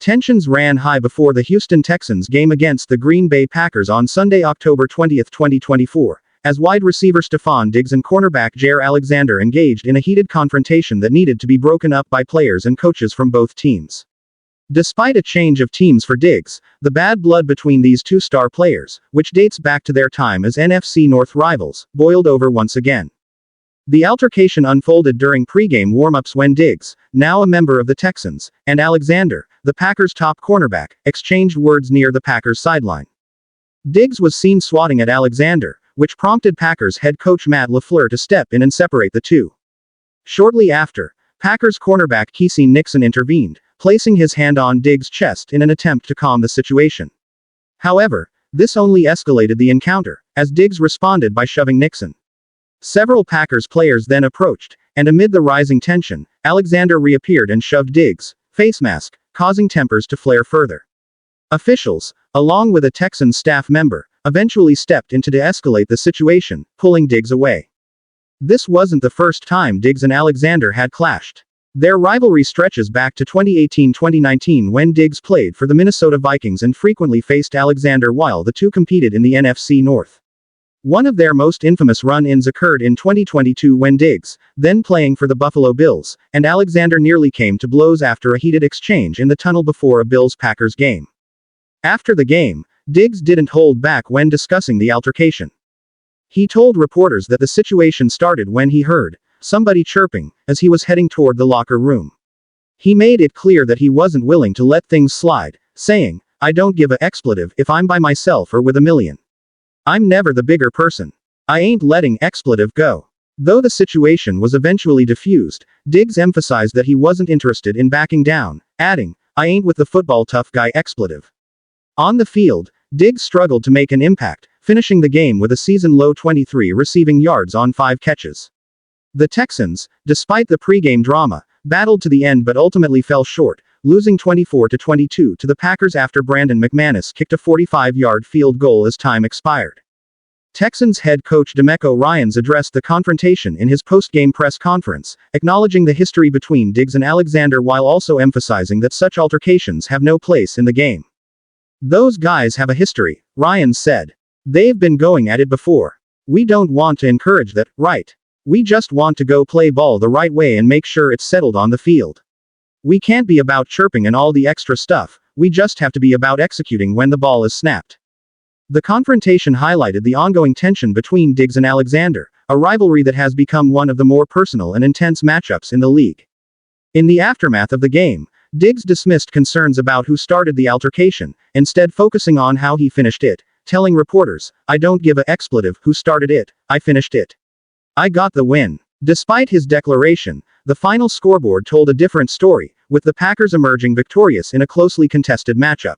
Tensions ran high before the Houston Texans game against the Green Bay Packers on Sunday, October 20, 2024, as wide receiver Stefon Diggs and cornerback Jaire Alexander engaged in a heated confrontation that needed to be broken up by players and coaches from both teams. Despite a change of teams for Diggs, the bad blood between these two star players, which dates back to their time as NFC North rivals, boiled over once again. The altercation unfolded during pregame warmups when Diggs, now a member of the Texans, and Alexander, the Packers' top cornerback, exchanged words near the Packers' sideline. Diggs was seen swatting at Alexander, which prompted Packers head coach Matt LaFleur to step in and separate the two. Shortly after, Packers cornerback Keisean Nixon intervened, placing his hand on Diggs' chest in an attempt to calm the situation. However, this only escalated the encounter, as Diggs responded by shoving Nixon. Several Packers players then approached, and amid the rising tension, Alexander reappeared and shoved Diggs' facemask, causing tempers to flare further. Officials, along with a Texans staff member, eventually stepped in to de-escalate the situation, pulling Diggs away. This wasn't the first time Diggs and Alexander had clashed. Their rivalry stretches back to 2018-2019 when Diggs played for the Minnesota Vikings and frequently faced Alexander while the two competed in the NFC North. One of their most infamous run-ins occurred in 2022 when Diggs, then playing for the Buffalo Bills, and Alexander nearly came to blows after a heated exchange in the tunnel before a Bills-Packers game. After the game, Diggs didn't hold back when discussing the altercation. He told reporters that the situation started when he heard somebody chirping as he was heading toward the locker room. He made it clear that he wasn't willing to let things slide, saying, "I don't give a expletive if I'm by myself or with a million. I'm never the bigger person. I ain't letting expletive go." Though the situation was eventually diffused, Diggs emphasized that he wasn't interested in backing down, adding, "I ain't with the football tough guy expletive." On the field, Diggs struggled to make an impact, finishing the game with a season-low 23 receiving yards on 5 catches. The Texans, despite the pregame drama, battled to the end but ultimately fell short, losing 24-22 to the Packers after Brandon McManus kicked a 45-yard field goal as time expired. Texans head coach DeMeco Ryans addressed the confrontation in his post-game press conference, acknowledging the history between Diggs and Alexander while also emphasizing that such altercations have no place in the game. "Those guys have a history," Ryans said. "They've been going at it before. We don't want to encourage that, right? We just want to go play ball the right way and make sure it's settled on the field. We can't be about chirping and all the extra stuff, we just have to be about executing when the ball is snapped." The confrontation highlighted the ongoing tension between Diggs and Alexander, a rivalry that has become one of the more personal and intense matchups in the league. In the aftermath of the game, Diggs dismissed concerns about who started the altercation, instead focusing on how he finished it, telling reporters, "I don't give a expletive who started it, I finished it. I got the win." Despite his declaration, the final scoreboard told a different story, with the Packers emerging victorious in a closely contested matchup.